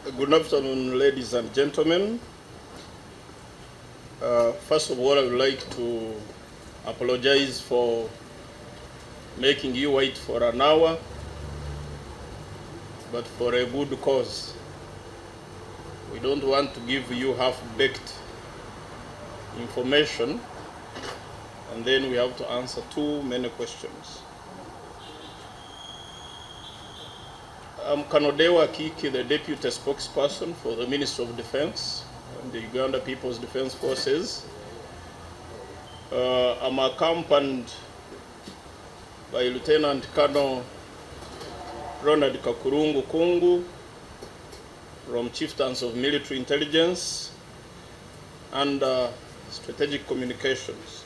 Good afternoon, ladies and gentlemen. First of all, I would like to apologize for making you wait for an hour, but for a good cause. We don't want to give you half-baked information, and then we have to answer too many questions. I'm Kanodewa Kiki, the Deputy Spokesperson for the Ministry of Defense and the Uganda People's Defense Forces. I'm accompanied by Lieutenant Colonel Ronald Kakurungu Kungu from Chieftains of Military Intelligence and Strategic Communications.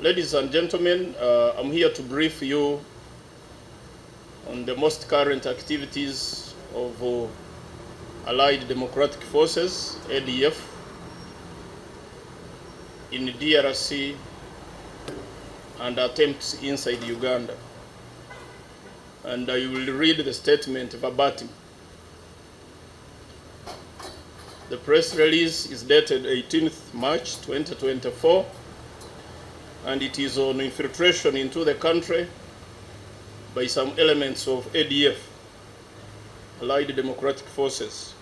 Ladies and gentlemen, I'm here to brief you on the most current activities of Allied Democratic Forces, ADF, in DRC and attempts inside Uganda. And I will read the statement verbatim. The press release is dated 18th March 2024, and it is on infiltration into the country by some elements of ADF, Allied Democratic Forces.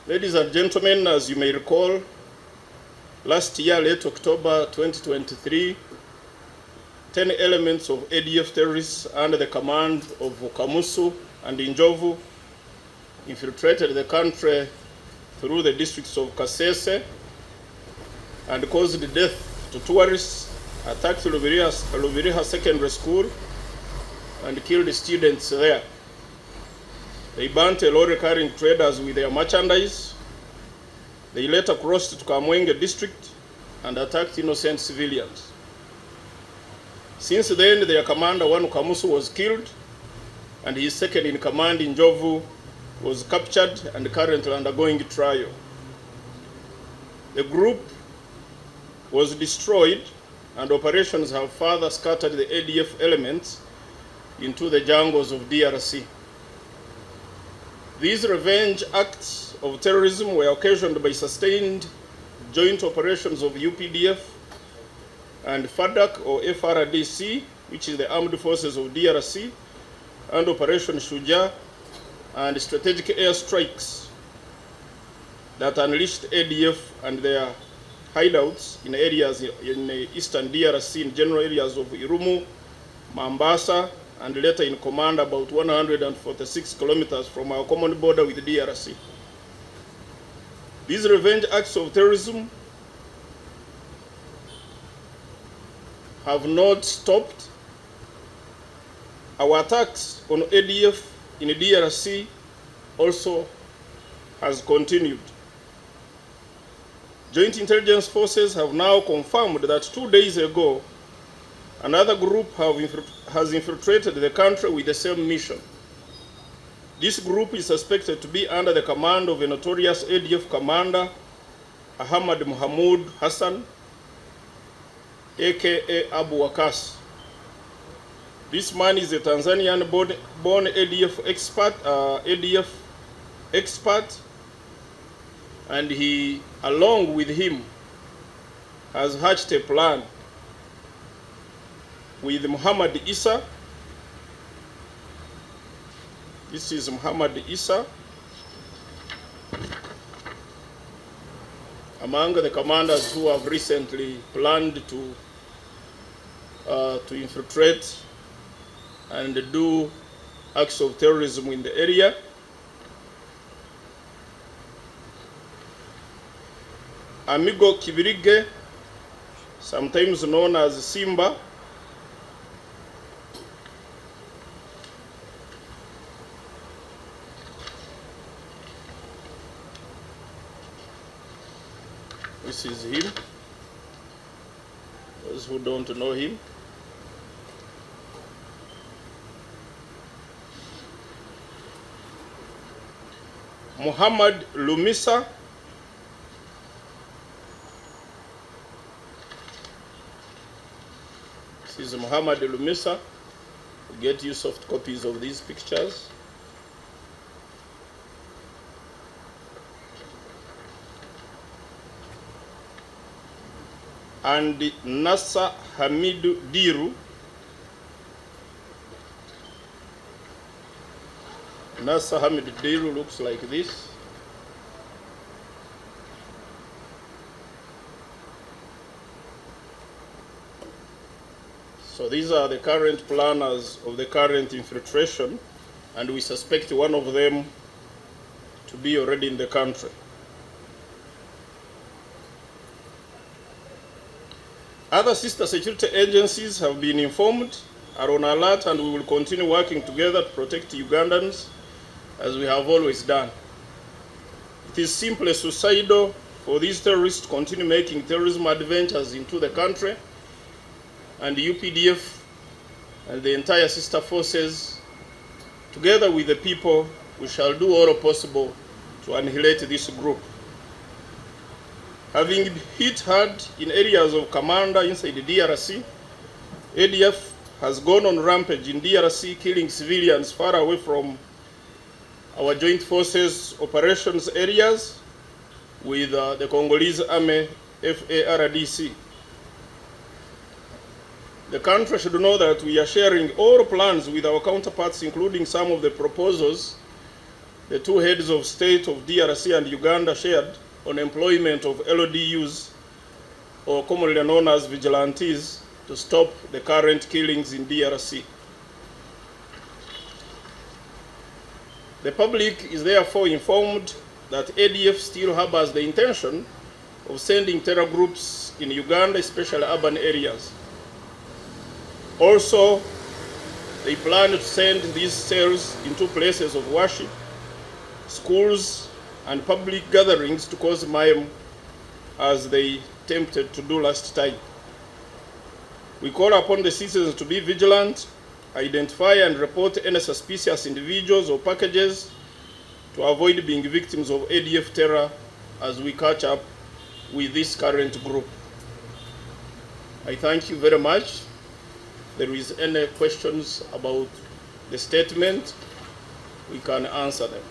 Ladies and gentlemen, as you may recall, last year, late October 2023, 10 elements of ADF terrorists under the command of Kamusu and Injovu infiltrated the country through the districts of Kasese and caused death to tourists, attacked Lubiriha Secondary School, and killed students there. They burnt a lorry carrying traders with their merchandise. They later crossed to Kamwenge district and attacked innocent civilians. Since then, their commander, Wanu Kamusu, was killed, and his second in command, Injovu, was captured and currently undergoing trial. The group was destroyed, and operations have further scattered the ADF elements into the jungles of DRC. These revenge acts of terrorism were occasioned by sustained joint operations of UPDF and FADC or FRDC, which is the Armed Forces of DRC, and Operation Shuja, and strategic airstrikes that unleashed ADF and their hideouts in areas in eastern DRC, in general areas of Irumu, Mambasa, and later in command about 146 kilometers from our common border with DRC. These revenge acts of terrorism have not stopped. Our attacks on ADF in DRC also has continued. Joint intelligence forces have now confirmed that 2 days ago, another group has infiltrated the country with the same mission. This group is suspected to be under the command of a notorious ADF commander, Ahmad Muhammad Hassan, aka Abu Wakas. This man is a Tanzanian-born ADF expert, and he, along with him, has hatched a plan with Muhammad Isa. This is Muhammad Isa, among the commanders who have recently planned to infiltrate and do acts of terrorism in the area. Amigo Kibirige, sometimes known as Simba, this is him, those who don't know him. Muhammad Lumisa, this is Muhammad Lumisa. Get you soft copies of these pictures. and Nasa Hamidu Diru. Nasa Hamidu Diru looks like this. So these are the current planners of the current infiltration, and we suspect one of them to be already in the country. Other sister security agencies have been informed, are on alert, and we will continue working together to protect Ugandans as we have always done. It is simply suicidal for these terrorists to continue making terrorism adventures into the country, and the UPDF and the entire sister forces, together with the people, we shall do all possible to annihilate this group. Having hit hard in areas of Kampala inside the DRC, ADF has gone on rampage in DRC, killing civilians far away from our joint forces operations areas with the Congolese Army FARDC. The country should know that we are sharing all plans with our counterparts, including some of the proposals the two heads of state of DRC and Uganda shared on employment of LODUs, or commonly known as vigilantes, to stop the current killings in DRC. The public is therefore informed that ADF still harbors the intention of sending terror groups in Uganda, especially urban areas. Also, they plan to send these cells into places of worship, schools, and public gatherings to cause mayhem, as they attempted to do last time. We call upon the citizens to be vigilant, identify and report any suspicious individuals or packages to avoid being victims of ADF terror as we catch up with this current group. I thank you very much. If there is any questions about the statement, we can answer them.